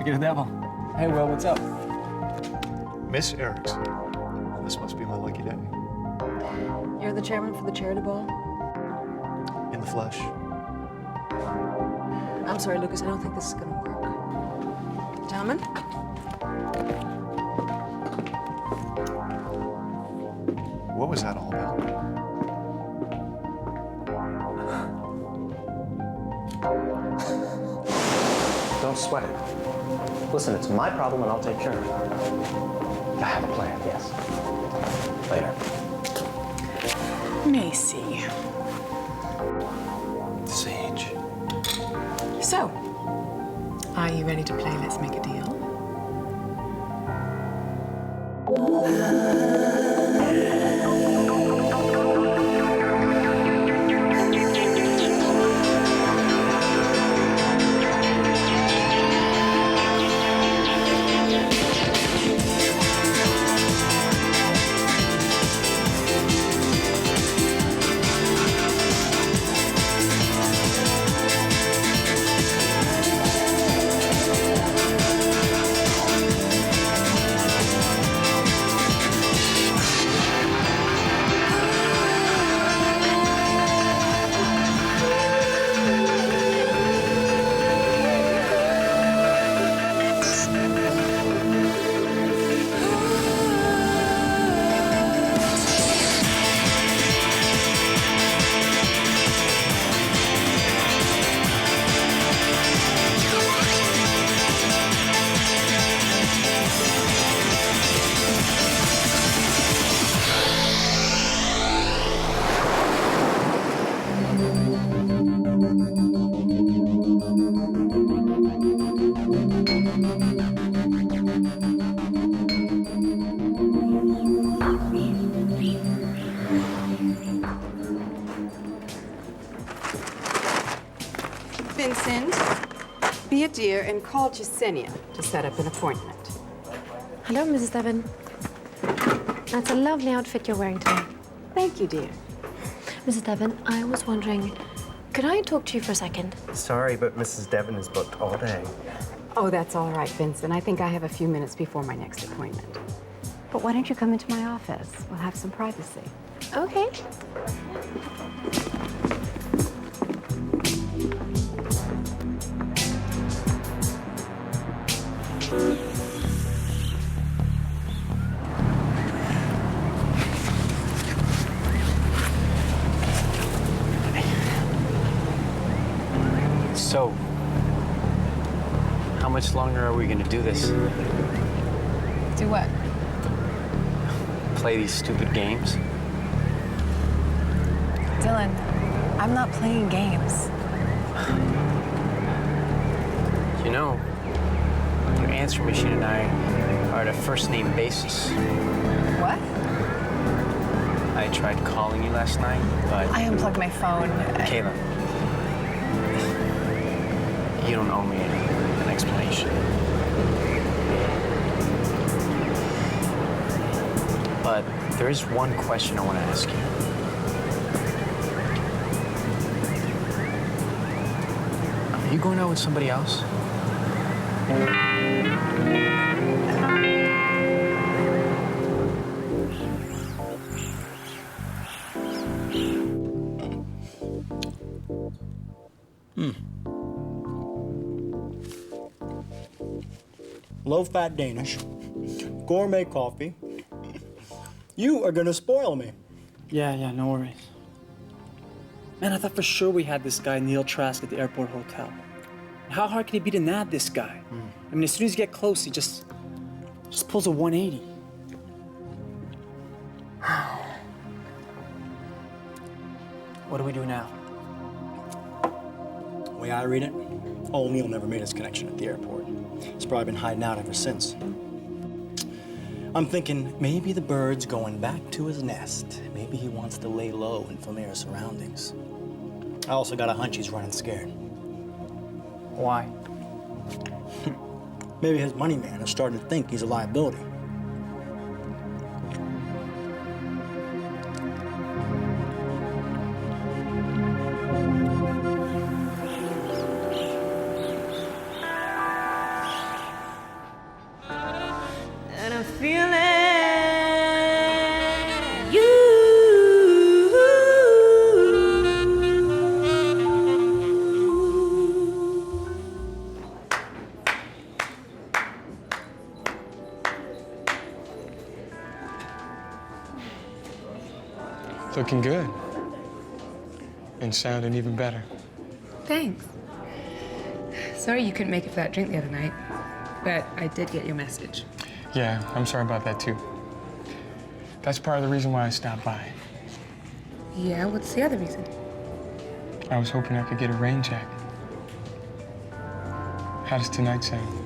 Speaking of the devil. Hey, Will, what's up? Miss Erickson. This must be my lucky day. You're the chairman for the charity ball? In the flesh. I'm sorry, Lucas, I don't think this is gonna work. Gentlemen? What was that all about? Don't sweat it. Listen, it's my problem and I'll take care of it. I have a plan, yes. Later. Macy. Sage. So, are you ready to play Let's Make a Deal? Be a dear and call Jasenia to set up an appointment. Hello, Mrs. Devon. That's a lovely outfit you're wearing today. Thank you, dear. Mrs. Devon, I was wondering, could I talk to you for a second? Sorry, but Mrs. Devon is booked all day. Oh, that's all right, Vincent. I think I have a few minutes before my next appointment. But why don't you come into my office? We'll have some privacy. Okay. So, how much longer are we gonna do this? Do what? Play these stupid games? Dylan, I'm not playing games. You know, your answer machine and I are at a first-name basis. What? I tried calling you last night, but... I unplugged my phone. Kayla, you don't owe me an explanation. But there is one question I want to ask you. Are you going out with somebody else? Low-fat Danish, gourmet coffee. You are gonna spoil me. Yeah, no worries. Man, I thought for sure we had this guy, Neil Trask, at the airport hotel. How hard can he be to nab this guy? I mean, as soon as you get close, he just pulls a 180. What do we do now? The way I read it, old Neil never made his connection at the airport. He's probably been hiding out ever since. I'm thinking maybe the bird's going back to his nest. Maybe he wants to lay low in familiar surroundings. I also got a hunch he's running scared. Why? Maybe his money man is starting to think he's a liability. Looking good. And sounding even better. Thanks. Sorry you couldn't make it for that drink the other night, but I did get your message. Yeah, I'm sorry about that too. That's part of the reason why I stopped by. Yeah, what's the other reason? I was hoping I could get a rain check. How does tonight sound?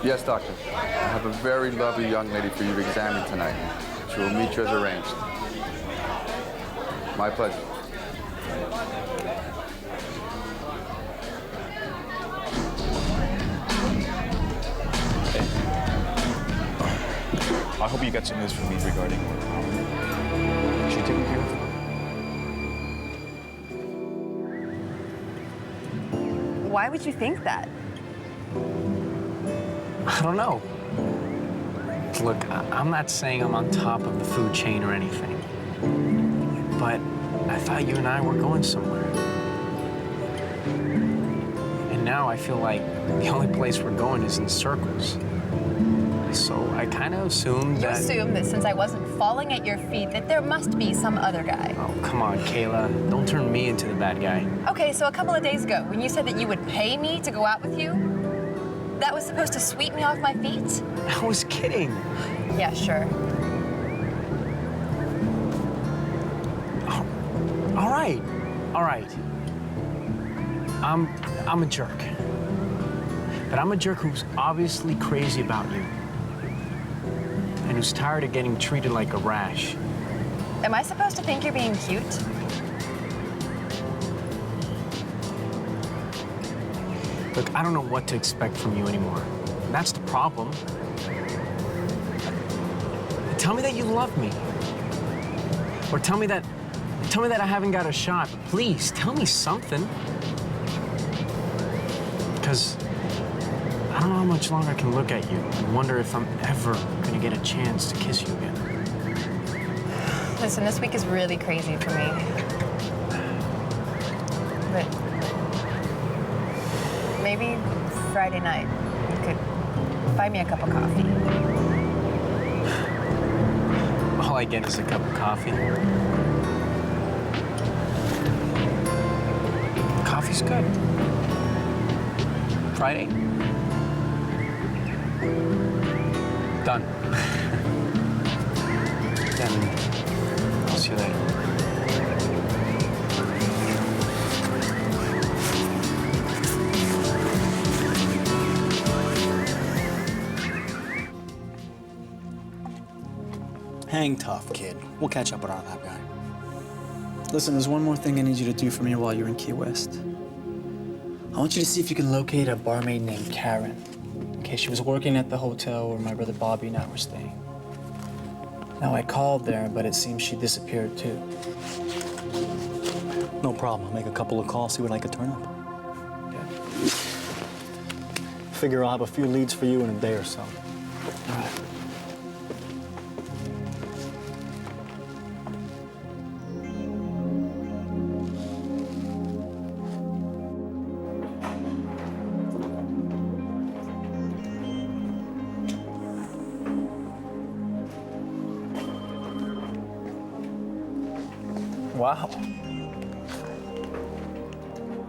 Yes, doctor. I have a very lovely young lady for you to examine tonight. She will meet you as arranged. My pleasure. I hope you got some news from me regarding what you taking care of. Why would you think that? I don't know. Look, I'm not saying I'm on top of the food chain or anything, but I thought you and I were going somewhere. And now I feel like the only place we're going is in circles. So I kind of assumed You that... assume that since I wasn't falling at your feet, that there must be some other guy. Oh, come on, Kayla. Don't turn me into the bad guy. Okay, so a couple of days ago, when you said that you would pay me to go out with you, that was supposed to sweep me off my feet? I was kidding. Yeah, sure. All right. All right. I'm a jerk. But I'm a jerk who's obviously crazy about you. And who's tired of getting treated like a rash. Am I supposed to think you're being cute? Look, I don't know what to expect from you anymore. That's the problem. Tell me that you love me. Or tell me that I haven't got a shot. Please, tell me something. Because I don't know how much longer I can look at you and wonder if I'm ever gonna get a chance to kiss you again. Listen, this week is really crazy for me. But maybe Friday night you could buy me a cup of coffee. All I get is a cup of coffee. Coffee's good. Friday? Done. Then I'll see you later. Hang tough, kid. We'll catch up with our lab guy. Listen, there's one more thing I need you to do for me while you're in Key West. I want you to see if you can locate a barmaid named Karen. Okay, she was working at the hotel where my brother Bobby and I were staying. Now, I called there, but it seems she disappeared too. No problem. I'll make a couple of calls, see what I could turn up. Okay. Figure I'll have a few leads for you in a day or so. All right. Wow.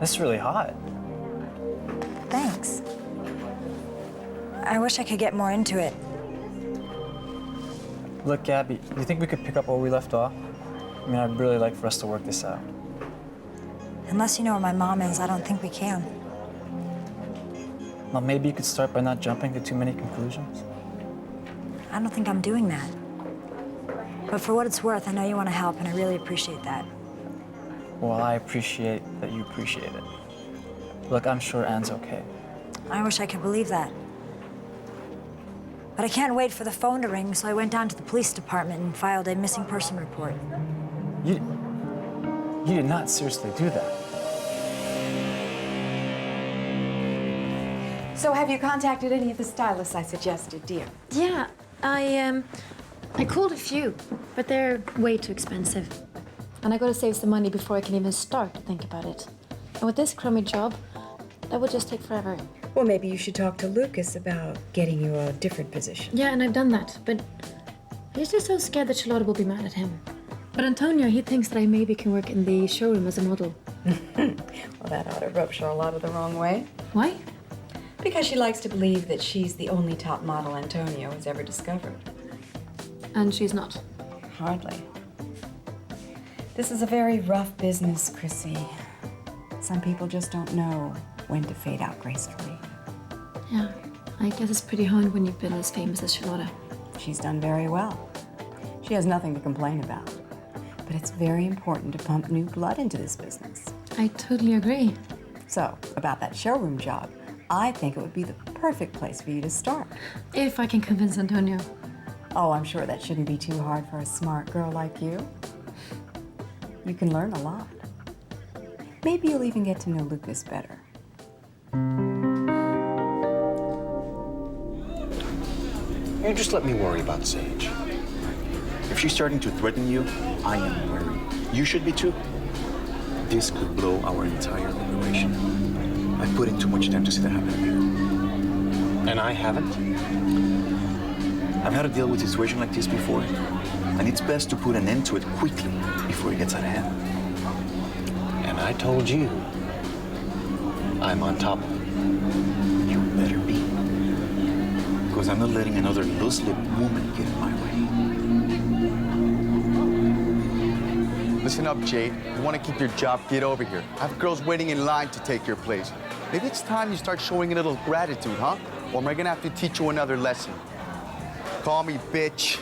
That's really hot. Thanks. I wish I could get more into it. Look, Gabby, do you think we could pick up where we left off? I mean, I'd really like for us to work this out. Unless you know where my mom is, I don't think we can. Well, maybe you could start by not jumping to too many conclusions. I don't think I'm doing that. But for what it's worth, I know you want to help, and I really appreciate that. Well, I appreciate that you appreciate it. Look, I'm sure Anne's okay. I wish I could believe that. But I can't wait for the phone to ring, so I went down to the police department and filed a missing person report. You did not seriously do that. So have you contacted any of the stylists I suggested, dear? Yeah, I called a few, but they're way too expensive. And I gotta save some money before I can even start to think about it. And with this crummy job, that would just take forever. Well, maybe you should talk to Lucas about getting you a different position. Yeah, and I've done that, but he's just so scared that Charlotte will be mad at him. But Antonio, he thinks that I maybe can work in the showroom as a model. Well, that ought to rub Charlotte the wrong way. Why? Because she likes to believe that she's the only top model Antonio has ever discovered. And she's not. Hardly. This is a very rough business, Chrissy. Some people just don't know when to fade out gracefully. Yeah, I guess it's pretty hard when you've been as famous as Charlotte. She's done very well. She has nothing to complain about. But it's very important to pump new blood into this business. I totally agree. So, about that showroom job, I think it would be the perfect place for you to start. If I can convince Antonio. Oh, I'm sure that shouldn't be too hard for a smart girl like you. You can learn a lot. Maybe you'll even get to know Lucas better. You just let me worry about Sage. If she's starting to threaten you, I am worried. You should be too. This could blow our entire operation. I put in too much time to see that happen to you. And I haven't? I've had to deal with a situation like this before, and it's best to put an end to it quickly before it gets out of hand. And I told you, I'm on top of it. You better be. Because I'm not letting another loose-lipped woman get in my way. Listen up, Jade. You want to keep your job, get over here. I have girls waiting in line to take your place. Maybe it's time you start showing a little gratitude, huh? Or am I gonna have to teach you another lesson? Call me bitch.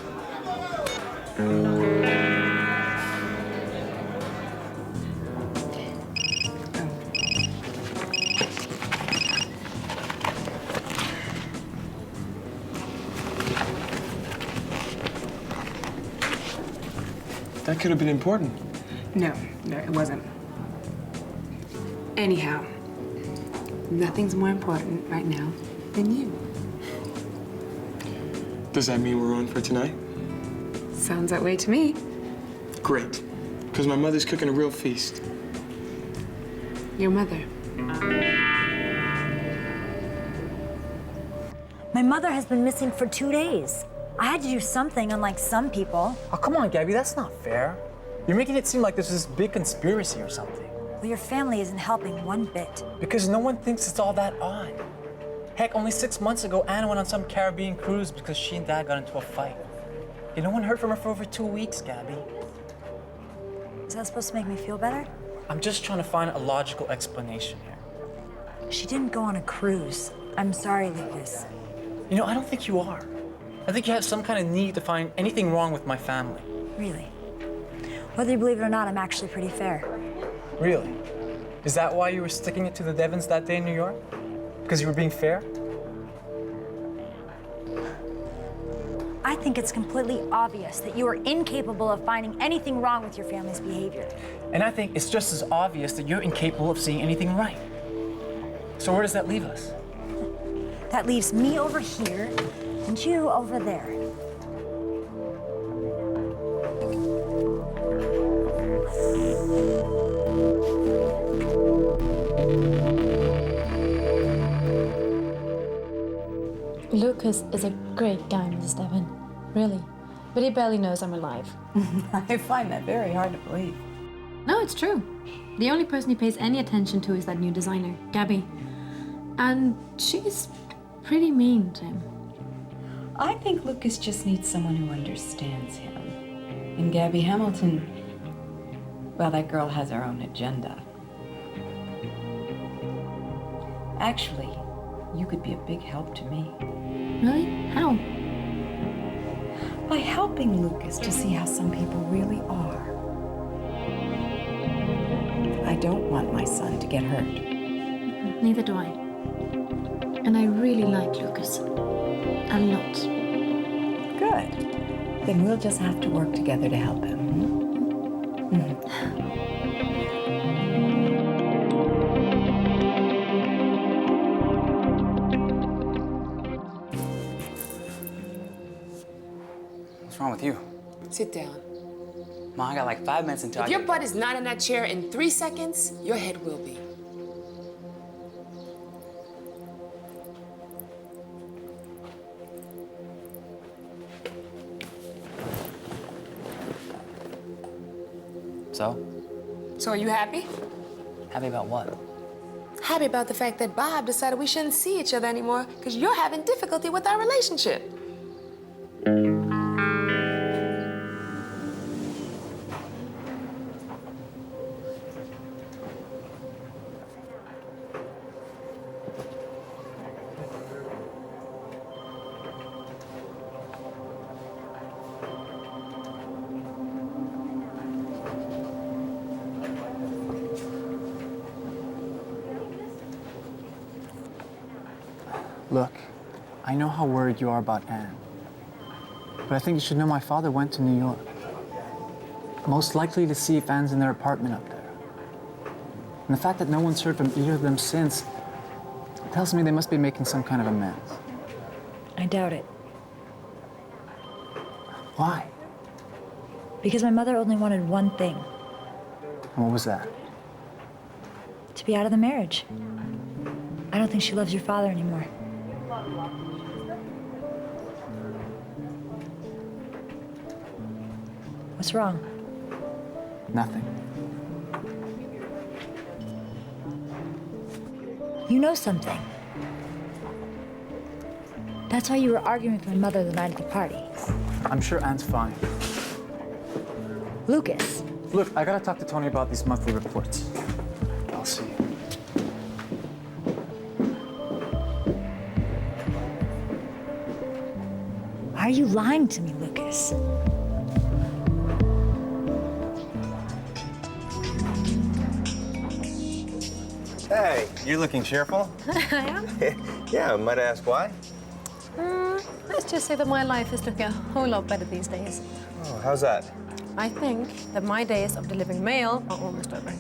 That could have been important. No, it wasn't. Anyhow, nothing's more important right now than you. Does that mean we're on for tonight? Sounds that way to me. Great, because my mother's cooking a real feast. Your mother. My mother has been missing for 2 days. I had to do something, unlike some people. Oh, come on, Gabby, that's not fair. You're making it seem like there's this big conspiracy or something. Well, your family isn't helping one bit. Because no one thinks it's all that odd. Heck, only 6 months ago, Anna went on some Caribbean cruise because she and Dad got into a fight. And no one heard from her for over 2 weeks, Gabby. Is that supposed to make me feel better? I'm just trying to find a logical explanation here. She didn't go on a cruise. I'm sorry, Lucas. You know, I don't think you are. I think you have some kind of need to find anything wrong with my family. Really? Whether you believe it or not, I'm actually pretty fair. Really? Is that why you were sticking it to the Devons that day in New York? Because you were being fair? I think it's completely obvious that you are incapable of finding anything wrong with your family's behavior. And I think it's just as obvious that you're incapable of seeing anything right. So where does that leave us? That leaves me over here and you over there. Lucas is a great guy, Mrs. Devon. Really. But he barely knows I'm alive. I find that very hard to believe. No, it's true. The only person he pays any attention to is that new designer, Gabby. And she's pretty mean to him. I think Lucas just needs someone who understands him. And Gabby Hamilton, well, that girl has her own agenda. Actually, you could be a big help to me. Really? How? By helping Lucas to see how some people really are. I don't want my son to get hurt. Neither do I. And I really like Lucas. A lot. Good. Then we'll just have to work together to help him. What's wrong with you? Sit down. Mom, I got like 5 minutes until If your butt is not in that chair in 3 seconds, your head will be. So are you happy? happy about what? Happy about the fact that Bob decided we shouldn't see each other anymore because you're having difficulty with our relationship. Look, I know how worried you are about Anne, but I think you should know my father went to New York. Most likely to see if Anne's in their apartment up there. And the fact that no one's heard from either of them since tells me they must be making some kind of amends. I doubt it. Why? Because my mother only wanted one thing. And what was that? To be out of the marriage. I don't think she loves your father anymore. What's wrong? Nothing. You know something. That's why you were arguing with my mother the night of the party. I'm sure Anne's fine. Lucas. Look, I gotta talk to Tony about these monthly reports. I'll see you. Why are you lying to me, Lucas? Hey, you're looking cheerful. I am? Yeah, might I ask why? Let's just say that my life is looking a whole lot better these days. Oh, how's that? I think that my days of delivering mail are almost over.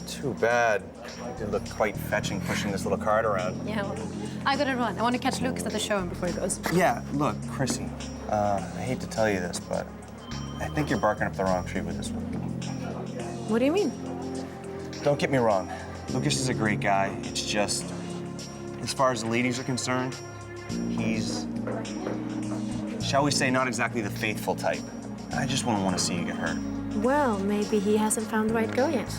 Too bad. You did look quite fetching pushing this little cart around. Yeah, well, I gotta run. I want to catch Lucas at the show before he goes. Yeah, look, Chrissy, I hate to tell you this, but I think you're barking up the wrong tree with this one. What do you mean? Don't get me wrong. Lucas is a great guy. It's just, as far as the ladies are concerned, he's, shall we say, not exactly the faithful type. I just wouldn't want to see you get hurt. Well, maybe he hasn't found the right girl yet.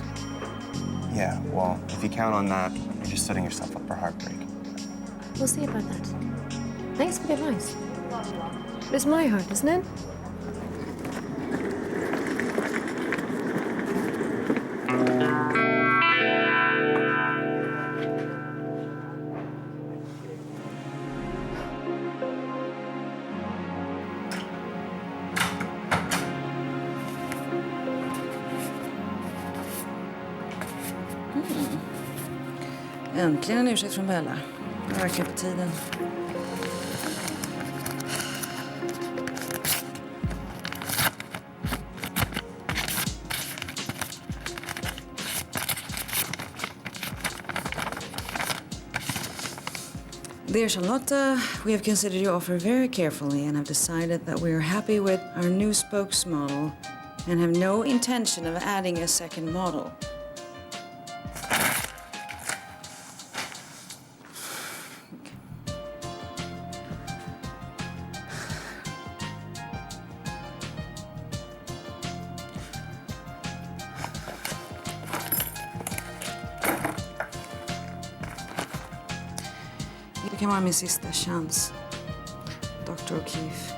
Yeah, well, if you count on that, you're just setting yourself up for heartbreak. We'll see about that. Thanks for the advice. It's my heart, isn't it? Äntligen en ursäkt från Bella. Det verkar på tiden. Dear Charlotta, we have considered your offer very carefully and have decided that we are happy with our new spokesmodel and have no intention of adding a second model. Det kan vara min sista chans. Dr. O'Keefe.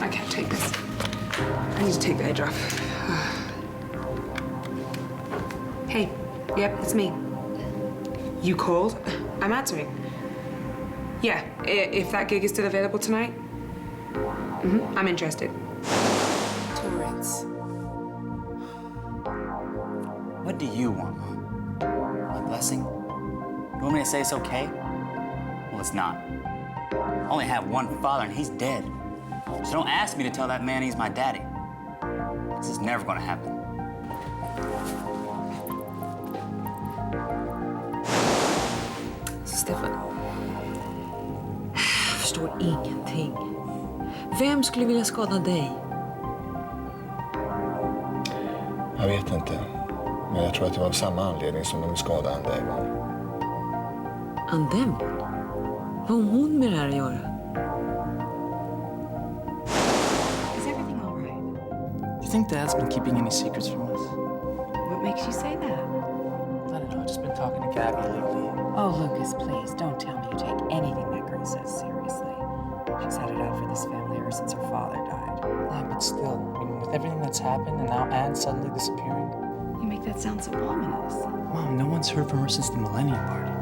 I can't take this. I need to take the edge off. Hey, yep, it's me. You called? I'm answering. Yeah, if that gig is still available tonight. I'm interested. Torrance. What do you want, Mom? My blessing? You want me to say it's okay? Well, it's not. I only have one father, and he's dead. So don't ask me to tell that man he's my daddy. This is never gonna happen. Stefan. Jag förstår ingenting. Vem skulle vilja skada dig? Jag vet inte. Men jag tror att det var av samma anledning som de skadade Adele. Adele? Vad har hon med det här att göra? Is everything all right? Do you think Dad's been keeping any secrets from us? What makes you say that? I don't know. I've just been talking to Gabby lately. Oh, Lucas, please, don't tell me you take anything that girl says seriously. She's had it out for this family ever since her father died. Yeah, but still, I mean, with everything that's happened and now Anne suddenly disappearing. You make that sound so ominous. Mom, no one's heard from her since the Millennium Party.